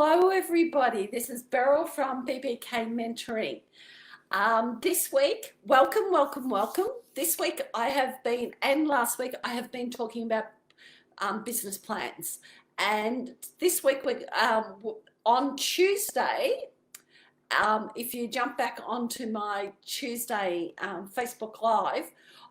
Hello everybody, this is Beryl from BBK Mentoring. This week, welcome. This week I have been, and last week I have been talking about business plans. And this week, on Tuesday, if you jump back onto my Tuesday Facebook Live,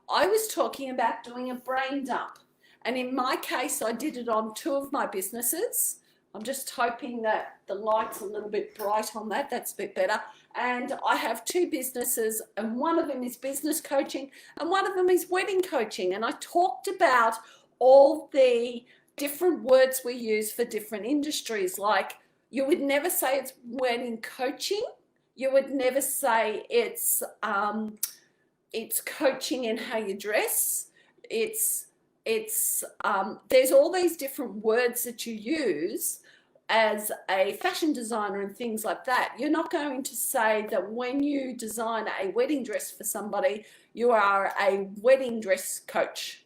I was talking about doing a brain dump. And in my case, I did it on 2 of my businesses. I'm just hoping that the light's a little bit bright on that. That's a bit better. And I have 2 businesses, and one of them is business coaching and one of them is wedding coaching. And I talked about all the different words we use for different industries. Like, you would never say it's wedding coaching. You would never say it's coaching in how you dress. There's all these different words that you use as a fashion designer and things like that. You're not going to say that when you design a wedding dress for somebody, you are a wedding dress coach.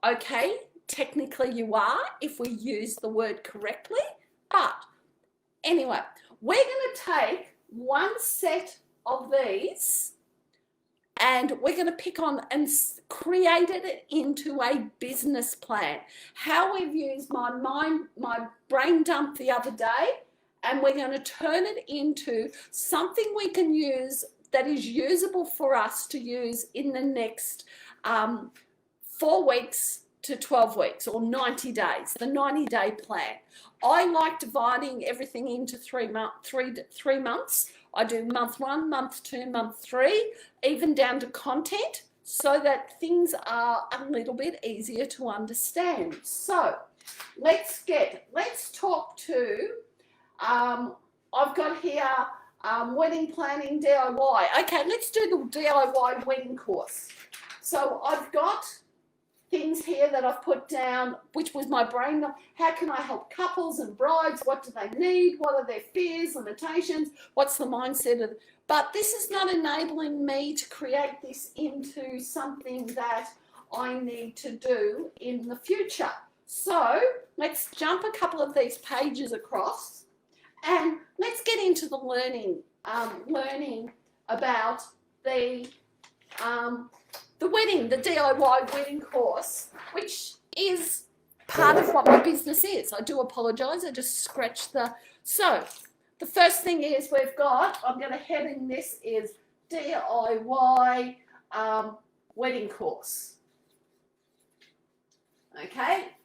Okay, technically you are if we use the word correctly, but anyway, we're going to take one set of these and we're going to pick on and create it into a business plan. How we've used my brain dump the other day, and we're going to turn it into something we can use that is usable for us to use in the next 4 weeks to 12 weeks or 90 days, the 90-day plan. I like dividing everything into 3 months. I do month 1, month 2, month 3, even down to content, so that things are a little bit easier to understand. So let's talk to, I've got here wedding planning DIY. Okay, let's do the DIY wedding course. So I've got things here that I've put down, which was my brain. How can I help couples and brides? What do they need? What are their fears, limitations? What's the mindset of? But this is not enabling me to create this into something that I need to do in the future. So let's jump a couple of these pages across and let's get into the learning about the wedding, the DIY wedding course, which is part of what my business is. I do apologise, I just scratched the... So, the first thing is I'm going to heading this is DIY wedding course. Okay?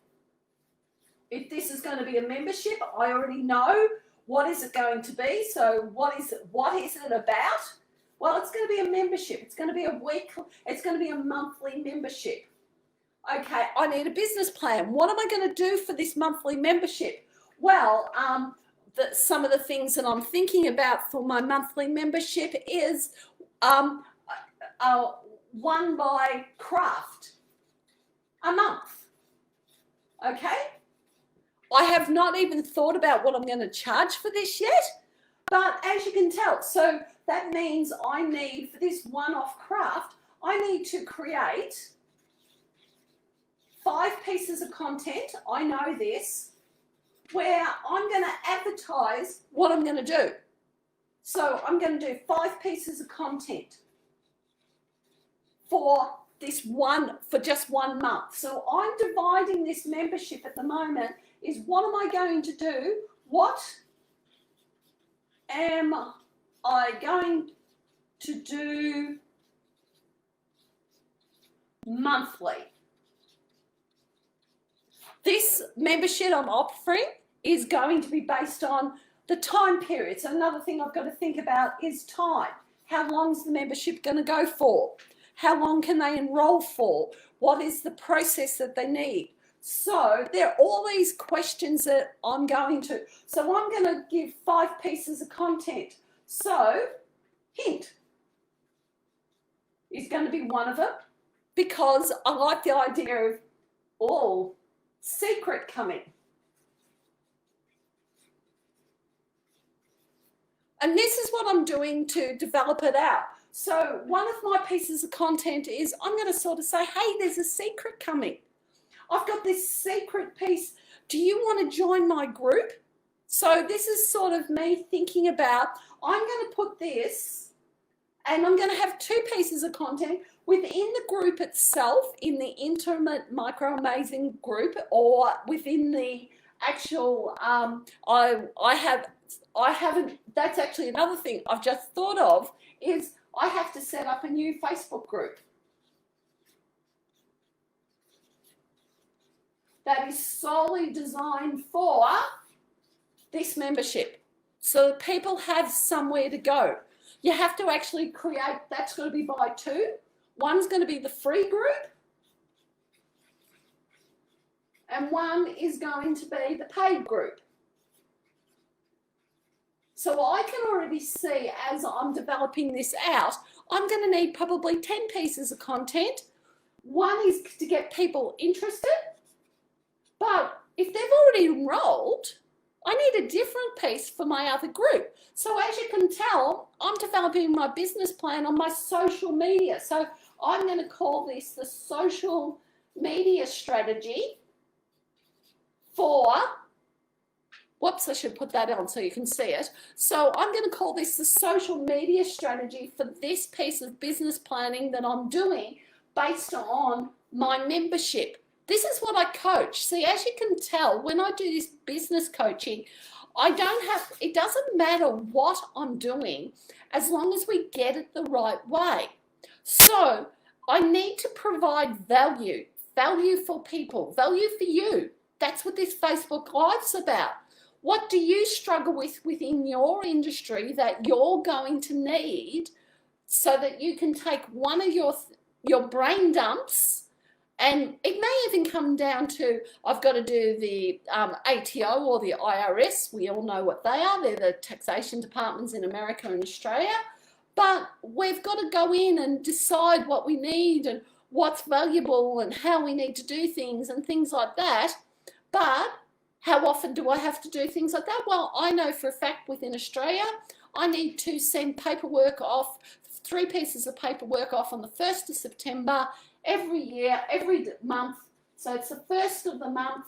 If this is going to be a membership, I already know what is it going to be. So, what is it about? Well, it's going to be a membership. It's going to be it's going to be a monthly membership. Okay, I need a business plan. What am I going to do for this monthly membership? Well, some of the things that I'm thinking about for my monthly membership is one by craft a month. Okay? I have not even thought about what I'm going to charge for this yet, but as you can tell, so that means I need, for this one-off craft, I need to create 5 pieces of content, I know this, where I'm going to advertise what I'm going to do. So I'm going to do 5 pieces of content for just 1 month. So I'm dividing this membership at the moment is, what am I going to do? What am I going to do monthly? This membership I'm offering is going to be based on the time period. So another thing I've got to think about is time. How long is the membership going to go for? How long can they enroll for? What is the process that they need? So there are all these questions that I'm going to. So I'm going to give 5 pieces of content. So hint is going to be one of them, because I like the idea of secret coming. And this is what I'm doing to develop it out. So one of my pieces of content is I'm going to sort of say, hey, there's a secret coming. I've got this secret piece. Do you want to join my group? So this is sort of me thinking about, I'm going to put this, and I'm going to have 2 pieces of content within the group itself, in the Intimate Micro Amazing group, or within the actual, I haven't, that's actually another thing I've just thought of, is I have to set up a new Facebook group that is solely designed for this membership, so that people have somewhere to go. You have to actually create, that's going to be by 2. One's going to be the free group, and one is going to be the paid group. So I can already see, as I'm developing this out, I'm going to need probably 10 pieces of content. One is to get people interested, but if they've already enrolled, I need a different piece for my other group. So as you can tell, I'm developing my business plan on my social media. So I'm going to call this the social media strategy for, whoops, I should put that on so you can see it. So I'm going to call this the social media strategy for this piece of business planning that I'm doing based on my membership. This is what I coach. See, as you can tell, when I do this business coaching, it doesn't matter what I'm doing as long as we get it the right way. So I need to provide value for people, value for you. That's what this Facebook Live's about. What do you struggle with within your industry that you're going to need so that you can take one of your brain dumps, and it may even come down to, I've got to do the ATO or the IRS. We all know what they are. They're the taxation departments in America and Australia. But we've got to go in and decide what we need and what's valuable and how we need to do things and things like that. But how often do I have to do things like that? Well, I know for a fact within Australia, I need to send paperwork off, 3 pieces of paperwork off on the 1st of September every year, every month. So it's the 1st of the month.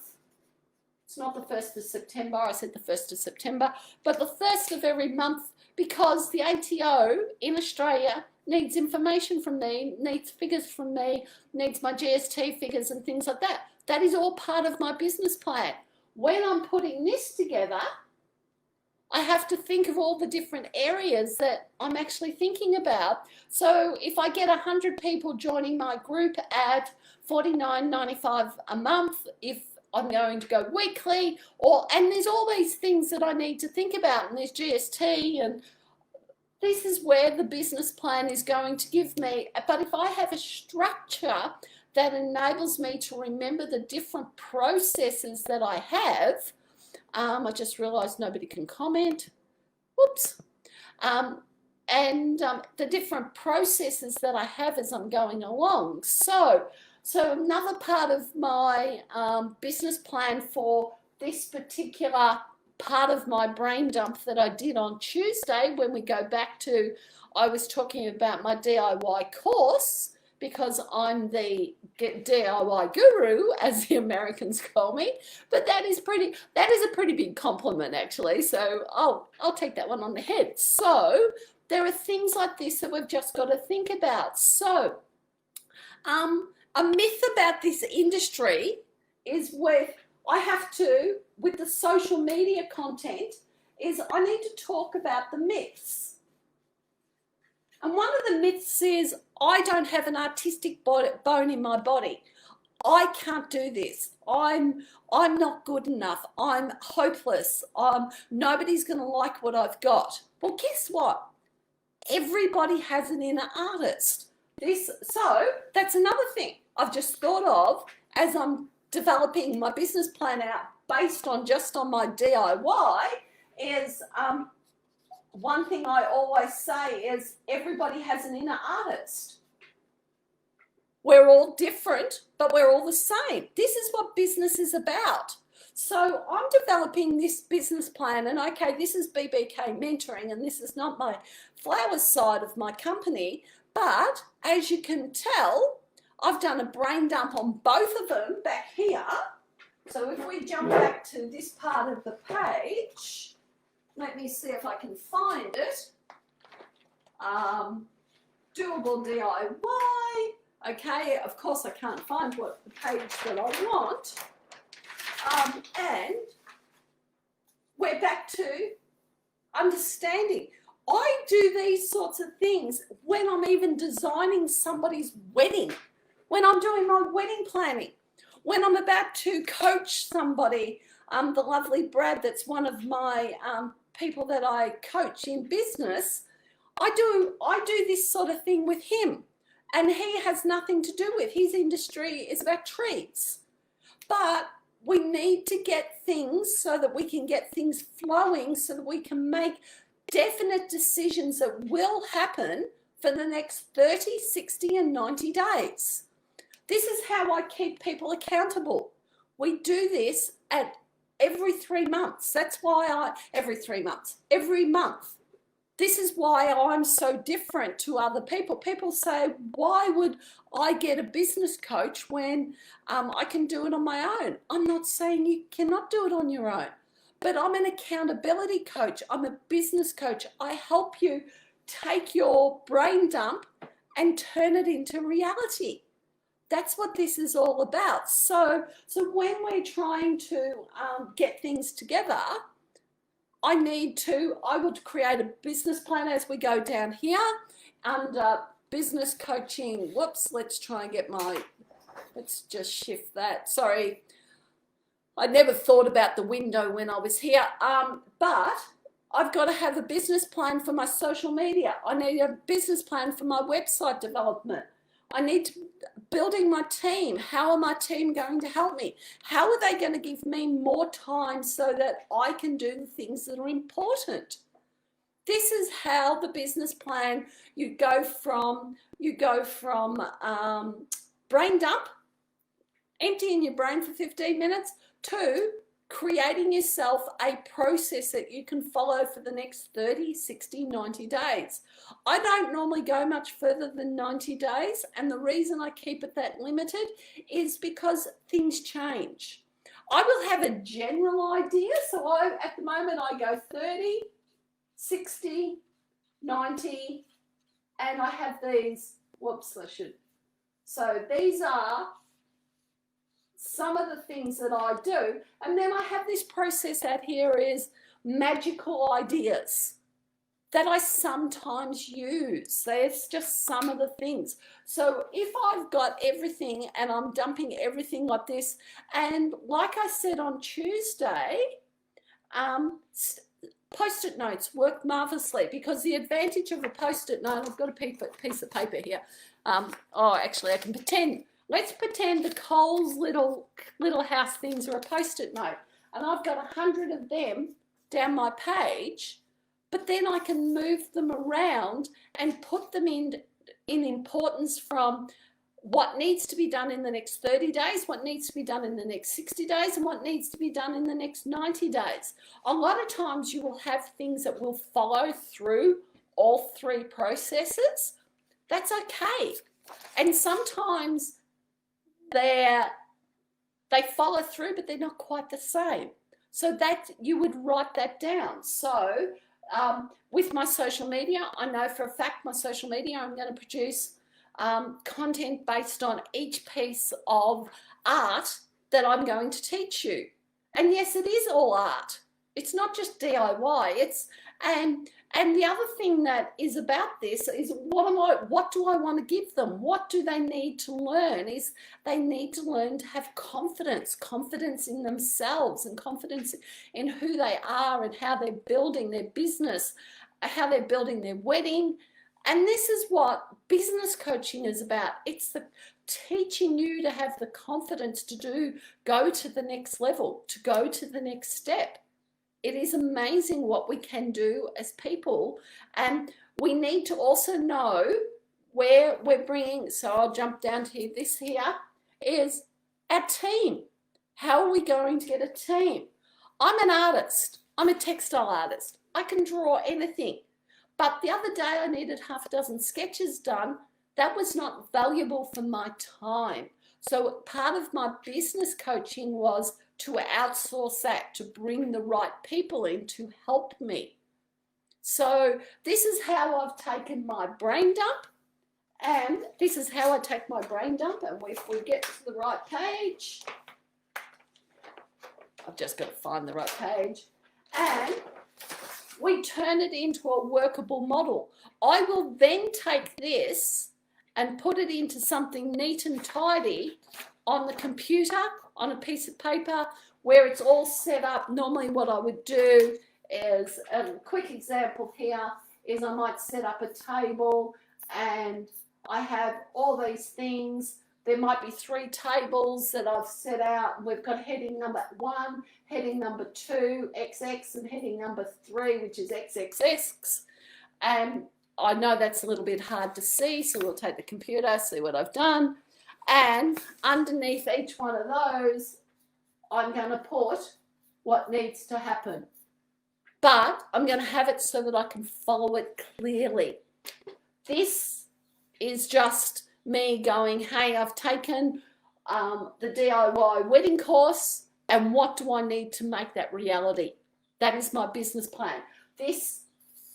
It's not the 1st of September. I said the 1st of September, but the 1st of every month, because the ATO in Australia needs information from me, needs figures from me, needs my GST figures and things like that. That is all part of my business plan. When I'm putting this together, I have to think of all the different areas that I'm actually thinking about. So if I get 100 people joining my group at $49.95 a month, if I'm going to go weekly, and there's all these things that I need to think about, and there's GST, and this is where the business plan is going to give me. But if I have a structure that enables me to remember the different processes that I have, I just realised nobody can comment. Whoops. The different processes that I have as I'm going along. So another part of my business plan for this particular part of my brain dump that I did on Tuesday, when we go back to, I was talking about my DIY course, because I'm the DIY guru, as the Americans call me. But that is a pretty big compliment, actually. So I'll take that one on the head. So there are things like this that we've just got to think about. So a myth about this industry is with the social media content, is I need to talk about the myths. And one of the myths is, I don't have an artistic bone in my body. I can't do this. I'm not good enough. I'm hopeless. Nobody's going to like what I've got. Well, guess what? Everybody has an inner artist. So that's another thing I've just thought of as I'm developing my business plan out based on my DIY is, one thing I always say is, everybody has an inner artist. We're all different, but we're all the same. This is what business is about. So I'm developing this business plan, and okay, this is BBK Mentoring, and this is not my flowers side of my company, but as you can tell, I've done a brain dump on both of them back here. So if we jump back to this part of the page, let me see if I can find it. Doable DIY. Okay, of course I can't find what the page that I want. And we're back to understanding. I do these sorts of things when I'm even designing somebody's wedding, when I'm doing my wedding planning, when I'm about to coach somebody, the lovely Brad, that's one of my people that I coach in business. I do this sort of thing with him, and he has nothing to do with, his industry is about trees. But we need to get things so that we can get things flowing, so that we can make definite decisions that will happen for the next 30, 60 and 90 days. This is how I keep people accountable. We do this at every 3 months. That's why every month. This is why I'm so different to other people. People say, why would I get a business coach when I can do it on my own? I'm not saying you cannot do it on your own, but I'm an accountability coach. I'm a business coach. I help you take your brain dump and turn it into reality. That's what this is all about. So when we're trying to get things together, I would create a business plan as we go down here under business coaching. Whoops, let's just shift that. Sorry, I never thought about the window when I was here. But I've got to have a business plan for my social media. I need a business plan for my website development. I need to building my team. How are my team going to help me? How are they going to give me more time so that I can do the things that are important? This is how the business plan, you go from brain dump, emptying your brain for 15 minutes, to creating yourself a process that you can follow for the next 30, 60, 90 days. I don't normally go much further than 90 days, and the reason I keep it that limited is because things change. I will have a general idea, so at the moment I go 30, 60, 90, and I have these, so these are some of the things that I do, and then I have this process out here is magical ideas that I sometimes use. There's just some of the things. So if I've got everything and I'm dumping everything like this, and like I said on Tuesday, Post-it notes work marvelously, because the advantage of a Post-it note, I've got a piece of paper here. Actually I can pretend. Let's pretend the Coles little house things are a Post-it note, and I've got 100 of them down my page, but then I can move them around and put them in importance from what needs to be done in the next 30 days, what needs to be done in the next 60 days, and what needs to be done in the next 90 days. A lot of times you will have things that will follow through all three processes. That's okay. And sometimes they follow through, but they're not quite the same. So that you would write that down. So with my social media, I know for a fact my social media, I'm going to produce content based on each piece of art that I'm going to teach you. And yes, it is all art. It's not just DIY. And the other thing that is about this is what do I want to give them? What do they need to learn? Is they need to learn to have confidence in themselves, and confidence in who they are and how they're building their business, how they're building their wedding. And this is what business coaching is about. It's the teaching you to have the confidence to go to the next level, to go to the next step. It is amazing what we can do as people, and we need to also know where we're bringing. So I'll jump down to this here is our team. How are we going to get a team? I'm an artist. I'm a textile artist. I can draw anything. But the other day I needed half a dozen sketches done. That was not valuable for my time. So part of my business coaching was to outsource that, to bring the right people in to help me. So this is how I've taken my brain dump, and this is how I take my brain dump. And if we get to the right page, I've just got to find the right page, and we turn it into a workable model. I will then take this and put it into something neat and tidy on the computer, on a piece of paper, where it's all set up. Normally what I would do is, a quick example here is I might set up a table and I have all these things. There might be 3 tables that I've set out. We've got heading number 1, heading number 2, XX, and heading number 3, which is XXX. And I know that's a little bit hard to see, so we'll take the computer, see what I've done. And underneath each one of those, I'm going to put what needs to happen. But I'm going to have it so that I can follow it clearly. This is just me going, hey, I've taken the DIY wedding course, and what do I need to make that reality? That is my business plan. This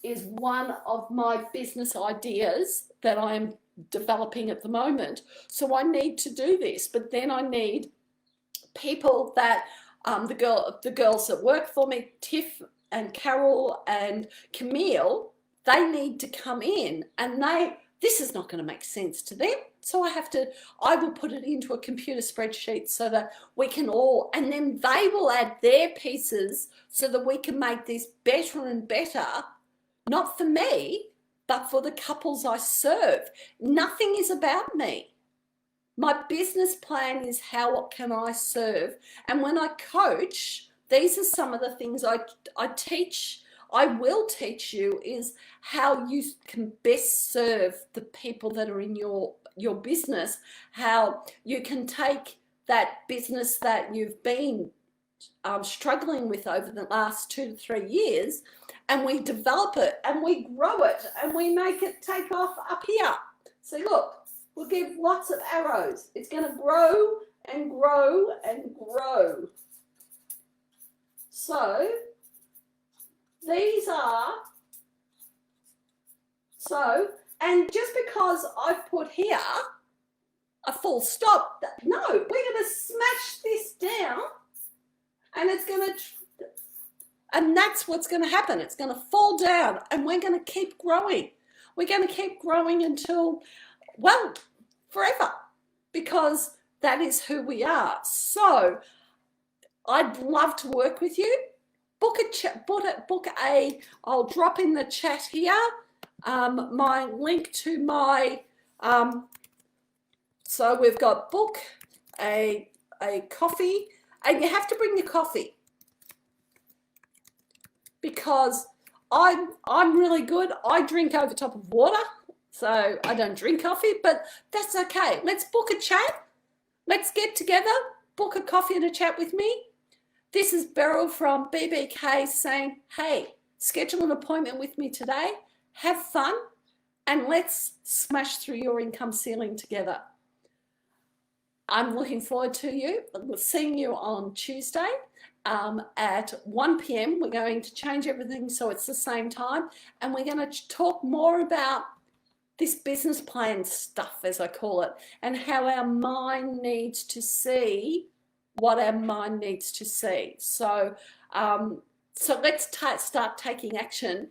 is one of my business ideas that I am developing at the moment. So I need to do this, but then I need people that, the girls that work for me, Tiff and Carol and Camille, they need to come in, and this is not going to make sense to them. So I will put it into a computer spreadsheet so that we can all, and then they will add their pieces so that we can make this better and better, not for me, but for the couples I serve. Nothing is about me. My business plan is how can I serve. And when I coach, these are some of the things I teach. I will teach you is how you can best serve the people that are in your business, how you can take that business that you've been struggling with over the last 2 to 3 years, and we develop it and we grow it and we make it take off up here. So look, we'll give lots of arrows. It's going to grow and grow and grow. So these are, and just because I've put here a full stop, no, we're going to smash this down, and it's going to, and that's what's going to happen. It's going to fall down, and we're going to keep growing. We're going to keep growing until, well, forever, because that is who we are. So I'd love to work with you. I'll drop in the chat here my link to my, so we've got book a coffee, and you have to bring your coffee, because I'm really good. I drink over top of water, so I don't drink coffee, but that's okay. Let's book a chat. Let's get together, book a coffee and a chat with me. This is Beryl from BBK saying, hey, schedule an appointment with me today, have fun, and let's smash through your income ceiling together. I'm looking forward to seeing you on Tuesday at 1 p.m. We're going to change everything so it's the same time, and we're going to talk more about this business plan stuff, as I call it, and how our mind needs to see what our mind needs to see. So, so let's start taking action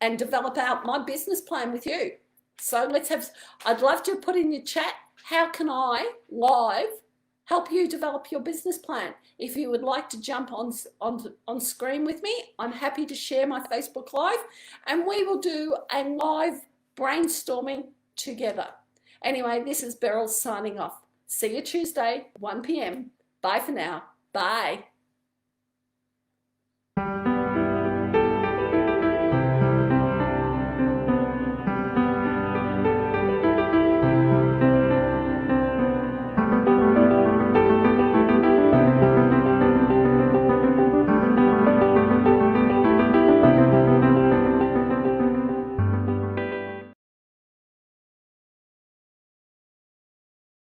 and develop out my business plan with you. So I'd love to put in your chat, how can I live help you develop your business plan? If you would like to jump on screen with me, I'm happy to share my Facebook Live, and we will do a live brainstorming together. Anyway, this is Beryl signing off. See you Tuesday, 1 p.m. Bye for now. Bye.